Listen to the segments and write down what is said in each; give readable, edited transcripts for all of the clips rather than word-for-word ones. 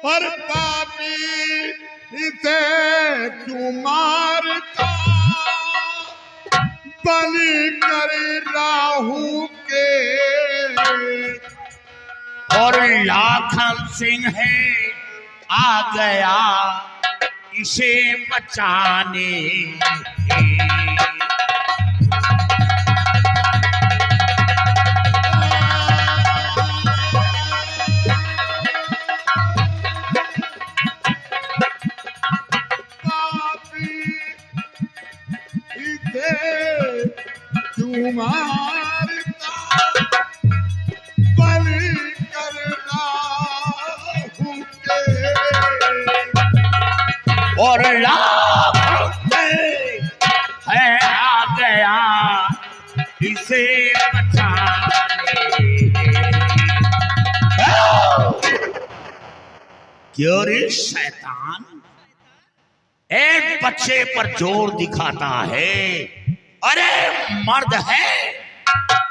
पर पापी इसे क्यों मारता, बलि कर राहु के। और लाखन सिंह है आ गया इसे बचाने। क्यों मारता, बलि कर राहु के। और लाखन है आ गया इसे बचाने। क्यों रे शैतान, एक बच्चे पर जोर दिखाता है। अरे मर्द है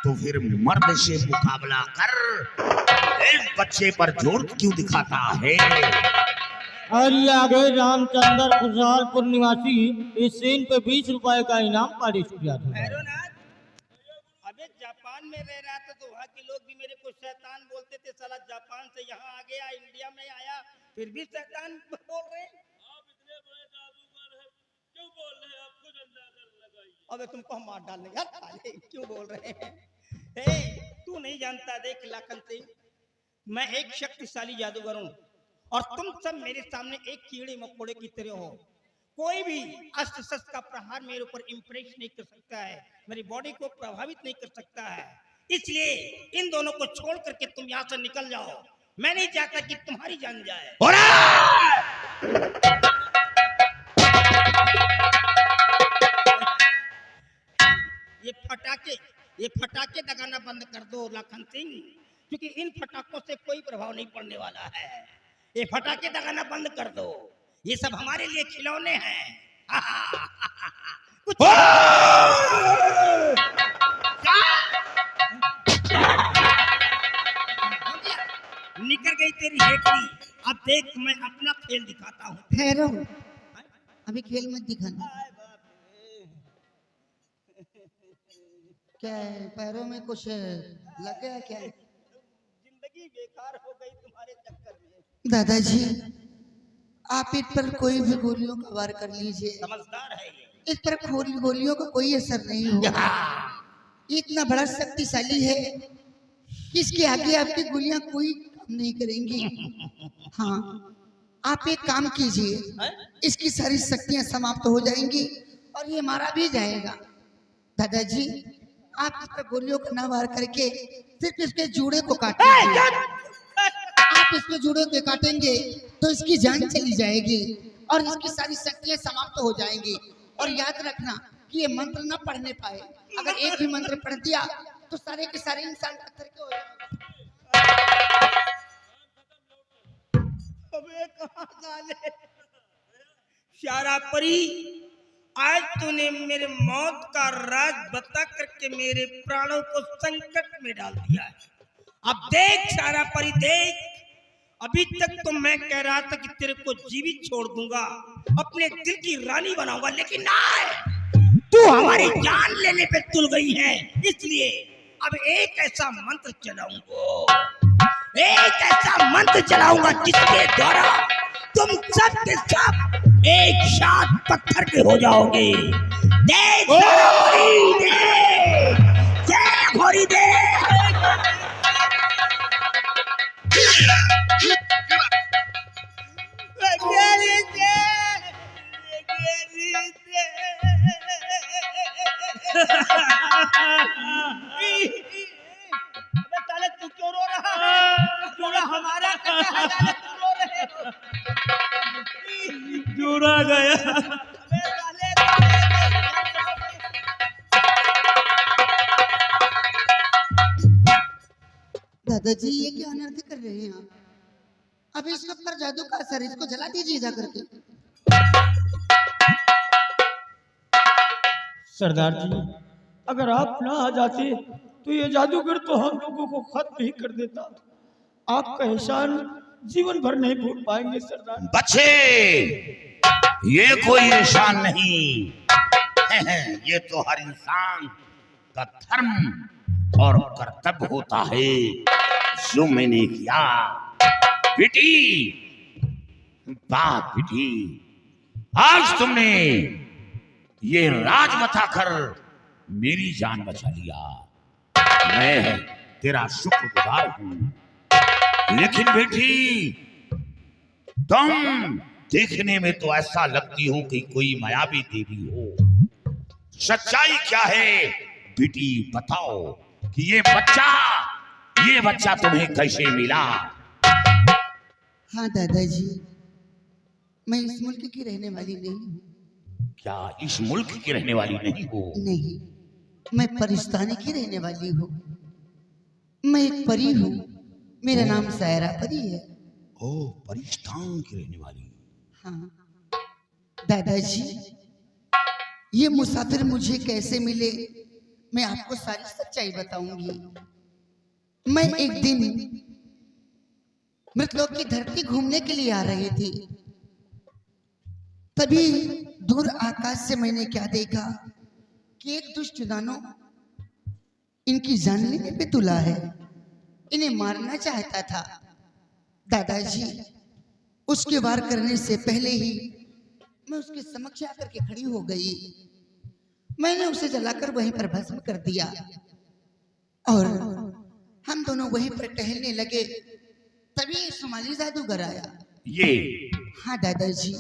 तो फिर मर्द से मुकाबला कर, इस बच्चे पर जोर क्यों दिखाता है? और ये आगे रामचंद्र खुशहालपुर निवासी इस सीन पे 20 रुपए का इनाम पारिश किया था। अबे जापान में रह रहा था तो वहाँ के लोग भी मेरे को शैतान बोलते थे। साला जापान से यहाँ आ गया, इंडिया में आया, फिर भी शैतान बोल रहे हैं। आप इतने बड़े जादूगर हैं, क्यों बोल रहे हैं? आप खुद अंदाजा लगाइए। अबे तुमको हम मार डालने यार, साले क्यों बोल रहे हैं? तू नहीं जानता, देख लाखन सिंह, मैं एक शक्तिशाली जादूगर हूँ और तुम सब मेरे सामने एक कीड़े मकोड़े की तरह हो। कोई भी अस्त्र शस्त्र का प्रहार मेरे ऊपर इम्प्रेस नहीं कर सकता है, मेरी बॉडी को प्रभावित नहीं कर सकता है। इसलिए इन दोनों को छोड़ करके तुम यहाँ से निकल जाओ। मैं नहीं चाहता कि तुम्हारी जान जाए। ये फटाके दगाना बंद कर दो लाखन सिंह, क्योंकि इन फटाकों से कोई प्रभाव नहीं पड़ने वाला है। ये फटाके दगाना बंद कर दो, ये सब हमारे लिए खिलौने हैं। कुछ निकल गई तेरी हेकड़ी। अब देख मैं अपना खेल दिखाता हूँ। ठहरो, अभी खेल मत दिखाना। क्या है, पैरों में कुछ लग गया क्या? जिंदगी बेकार हो गई तुम्हारे चक्कर में। दादाजी, आप इस पर कोई भी गोलियों का वार कर लीजिए, समझदार है ये। इस पर गोलियों का कोई असर नहीं होगा। इतना बड़ा शक्तिशाली है, इसके आगे आपकी गोलियां कोई काम नहीं करेंगी। हाँ, आप एक काम कीजिए, इसकी सारी शक्तियां समाप्त हो जाएंगी और ये मारा भी जाएगा। दादाजी, आप इस पर गोलियों का ना वार करके सिर्फ इसके जूड़े को काटेंगे। आप इसके जूड़े को काटेंगे तो इसकी जान चली जाएगी और इसकी सारी शक्तियां समाप्त हो जाएंगी। और याद रखना कि ये मंत्र ना पढ़ने पाए। अगर एक भी मंत्र पढ़ दिया तो सारे के सारे इंसान पत्थर के हो जाएंगे। अबे कहाँ साले? शारा परी, आज तूने मेरे मौत का राज बता करके मेरे प्राणों को संकट में डाल दिया है। अब देख शारा परी देख, अभी तक तो मैं कह रहा था कि तेरे को जीवित छोड़ दूंगा, अपने दिल की रानी बनाऊंगा, लेकिन नहीं, तू हमारी जान लेने पे तुल गई है। इसलिए अब एक ऐसा मंत्र चलाऊंगा जिसके द्वारा तुम सब के सब एक साथ पत्थर के हो जाओगे। देख घोड़ी दे। तू क्यों रो रहा है? जोड़ा हमारा रो रहे हो। जोड़ा गया। दादाजी, ये क्या अनर्थ कर रहे हैं आप? अब इस वक्त पर जादू का असर, इसको जला दीजिए जा करके। सरदार जी, अगर आप ना आ जाते तो ये जादूगर तो हम लोगों को खत्म ही कर देता। आपका एहसान जीवन भर नहीं भूल पाएंगे सरदार। बच्चे, ये कोई एहसान नहीं, ये तो हर इंसान का धर्म और कर्तव्य होता है जो मैंने किया। बेटी, बात बेटी, आज तुमने ये राज बताकर मेरी जान बचा लिया, मैं तेरा शुक्रगुजार हूं। लेकिन बेटी, तुम देखने में तो ऐसा लगती हो कि कोई मायावी देवी हो। सच्चाई क्या है बेटी, बताओ कि ये बच्चा तुम्हें कैसे मिला? हाँ दादाजी, मैं इस मुल्क की रहने वाली नहीं हूँ। क्या इस मुल्क की रहने वाली नहीं हो? नहीं, मैं परिस्तानी की रहने वाली हूँ। मैं एक परी हूँ, मेरा नाम सायरा परी है। ओ, परिस्तान की रहने वाली। हाँ दादाजी, ये मुसाफिर मुझे कैसे मिले मैं आपको सारी सच्चाई बताऊंगी। मैं एक दिन मृतलोक की धरती घूमने के लिए आ रही थी, तभी दूर आकाश से मैंने क्या देखा कि एक दुष्ट दानव इनकी जान लेने पे तुला है, इन्हें मारना चाहता था। दादाजी, उसके वार करने से पहले ही मैं उसके समक्ष आकर के खड़ी हो गई। मैंने उसे जलाकर वहीं पर भस्म कर दिया और हम दोनों वहीं पर टहलने लगे। तभी शुमाली जादूगर आया। ये? हाँ दादाजी,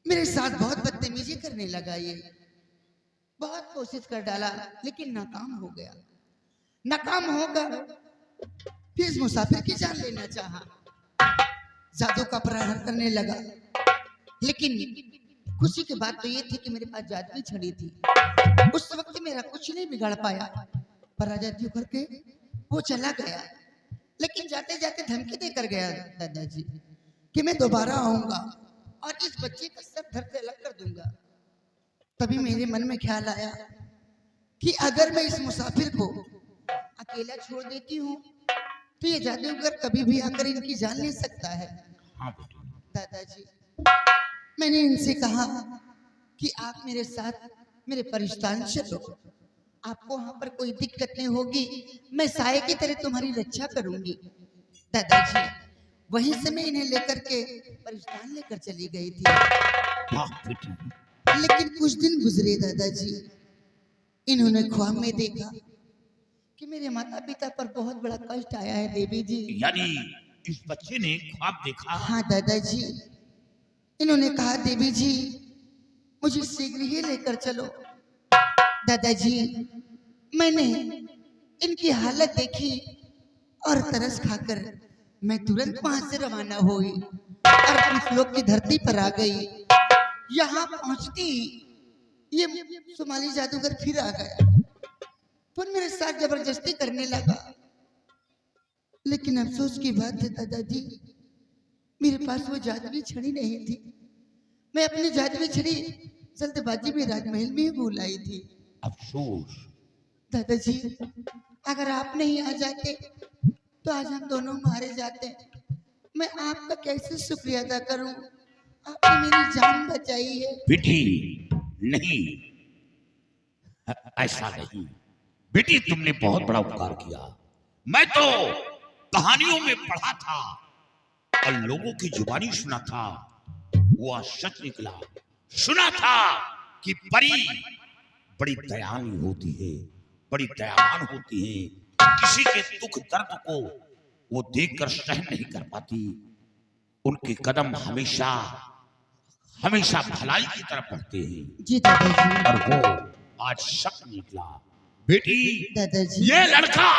मेरे साथ बहुत बदतमीजी करने लगा। ये बहुत कोशिश कर डाला लेकिन नाकाम हो गया। नाकाम होकर फिर इस मुसाफिर की जान लेना चाहा, जादू का प्रहार करने लगा। लेकिन खुशी की बात तो ये थी कि मेरे पास जादुई छड़ी थी। उस वक्त मेरा कुछ नहीं बिगाड़ पाया, पराजय करके वो चला गया। लेकिन जाते जाते धमकी देकर गया दादाजी कि मैं दोबारा आऊंगा और इस बच्चे का सर धड़ से अलग कर दूंगा। तभी मेरे मन में ख्याल आया कि अगर मैं इस मुसाफिर को अकेला छोड़ देती हूँ तो ये जादूगर कभी भी आकर इनकी जान ले सकता है। हाँ बेटी। दादाजी, मैंने इनसे कहा कि आप मेरे साथ मेरे परिस्तान चलो, आपको वहां पर कोई दिक्कत नहीं होगी, मैं साये की तरह तुम्हारी रक्षा करूंगी। दादाजी, वहीं से मैं इन्हें लेकर के परिस्तान लेकर चली गई थी। वाह बेटी। लेकिन कुछ दिन गुजरे दादाजी, इन्होंने ख्वाब में देखा कि मेरे माता पिता पर बहुत बड़ा कष्ट आया है देवी जी। यानी इस बच्चे ने ख्वाब देखा? हाँ दादाजी, इन्होंने कहा देवी जी मुझे शीघ्र ही लेकर चलो। दादाजी, मैंने इनकी हालत देखी और तरस खाकर मैं तुरंत वहां से रवाना हुई और उस लोक की धरती पर आ गई। यहाँ पहुंचती ये शुमाली जादूगर फिर आ गया, फिर मेरे साथ जबरदस्ती करने लगा। लेकिन अफसोस की बात है दादाजी, मेरे पास वो जादुई छड़ी नहीं थी। मैं अपनी जादुई छड़ी जल्दबाजी में राजमहल में ही भूल आई थी। अफसोस? दादाजी, अगर आप नहीं आ जाते तो आज हम दोनों मारे जाते। मैं आपका कैसे शुक्रिया अदा करूं, आपने मेरी जान बचाई है। बेटी नहीं, ऐसा नहीं बेटी, तुमने बहुत बड़ा उपकार किया। मैं तो कहानियों में पढ़ा था और लोगों की जुबानी सुना था, वो आज सच निकला। सुना था कि परी बड़ी दयालु होती है, बड़ी दयावान होती है, किसी के दुख दर्द को वो देखकर सहन नहीं कर पाती। उनके कदम हमेशा हमेशा भलाई की तरफ बढ़ते हैं। जी दादाजी। और वो आज सच निकला। बेटी, दादाजी। ये लड़का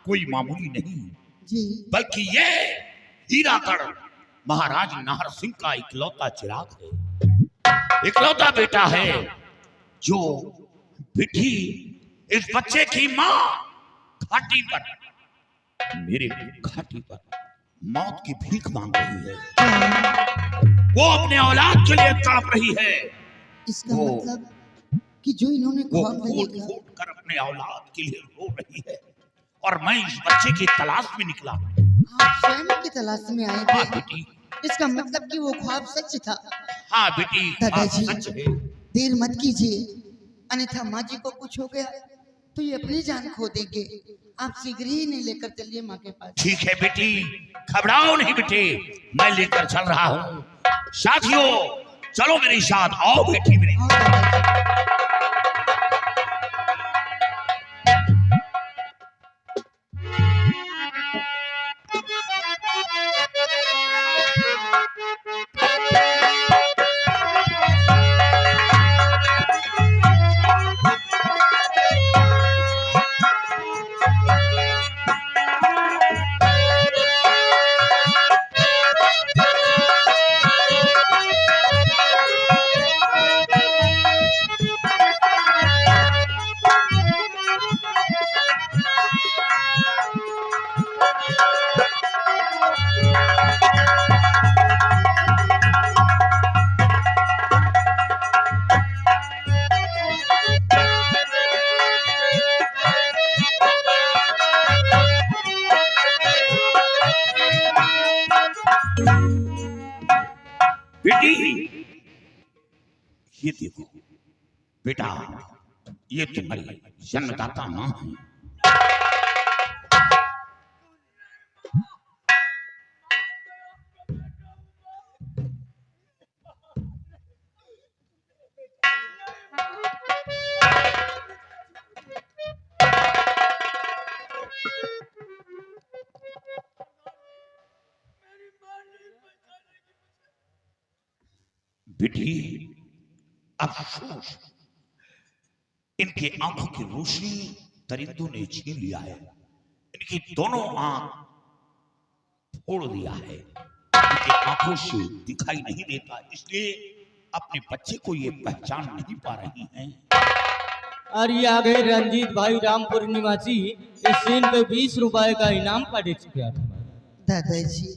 कोई मामूली नहीं, जी। बल्कि ये हीरागढ़ महाराज नाहर सिंह का इकलौता चिराग है, इकलौता बेटा है जो बेटी इस बच्चे की माँ घाटी पर, मेरे घाटी पर मौत की भीख मांग रही है। वो अपने औलाद के लिए तड़प रही है। इसका मतलब कि जो इन्होंने वो ख्वाब में फूट देखा, फूट कर अपने औलाद के लिए रो रही है और मैं इस बच्चे की तलाश में निकला। आप स्वयं की तलाश में आए हाँ थे। बेटी, इसका मतलब कि वो ख्वाब सच था। हाँ बेटी, दादाजी। बात सच है। देर मत कीजिए, अन्यथा माँ जी को कुछ हो गया तो ये अपनी जान खो देंगे। आप शीघ्र ही इन्हें लेकर चलिए माँ के पास। ठीक है बेटी, घबराओ नहीं बेटे, मैं लेकर चल रहा हूँ। साथियों चलो मेरे साथ, आओ बेटी मेरी। आओ दादाजी। बेटी ये देखो बेटा, ये तुम्हारी जन्मदाता माँ है। बेटी अफसोस, इनके आंखों की रोशनी दरिंदों ने छीन लिया है। इनकी दोनों आंख फोड़ दिया है, इनकी आंखों से दिखाई नहीं देता, इसलिए अपने बच्चे को ये पहचान नहीं पा रही हैं। और ये आ गए रंजीत भाई रामपुर निवासी। इस सीन पे 20 रुपए का इनाम पार्टिसिपेट। दादाजी,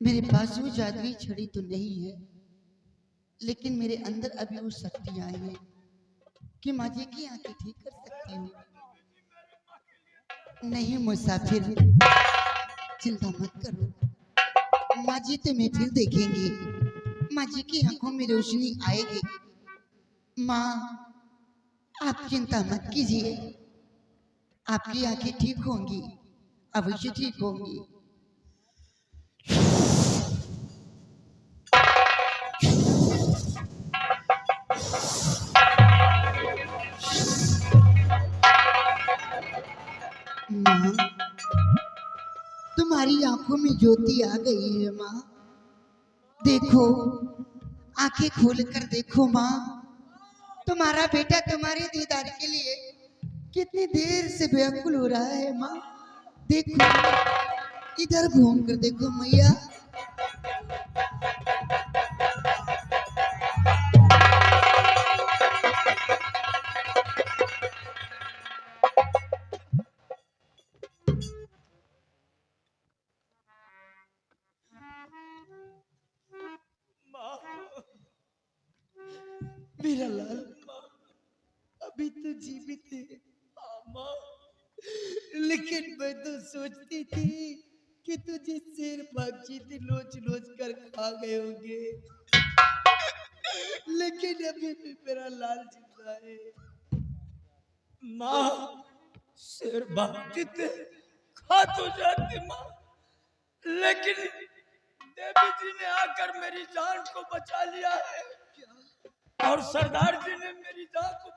मेरे पास वो जादुई छड़ी तो नहीं है, लेकिन मेरे अंदर अभी वो शक्तियां हैं कि माँ जी की आंखें ठीक कर सकती हूँ। नहीं मुसाफिर, चिंता मत करो, माँ जी तुम्हें फिर देखेंगी। माँ जी की आंखों में रोशनी आएगी। माँ, आप चिंता मत कीजिए, आपकी आंखें ठीक होंगी, अवश्य ठीक होंगी। माँ, तुम्हारी आंखों में ज्योति आ गई है माँ। देखो, आंखें खोल कर देखो माँ, तुम्हारा बेटा तुम्हारे दीदार के लिए कितनी देर से व्याकुल हो रहा है माँ। देखो, इधर घूम कर देखो मैया। मेरा लाल अभी तो जीवित है, लेकिन मैं तो सोचती थी कि तुझे शेर पक्षी से नोच नोच कर खा गए होंगे, लेकिन अभी भी मेरा लाल जिंदा है। माँ, शेर बातचीत खा तो जाती माँ, लेकिन देवी जी ने आकर मेरी जान को बचा लिया है, और सरदार जी ने मेरी जान को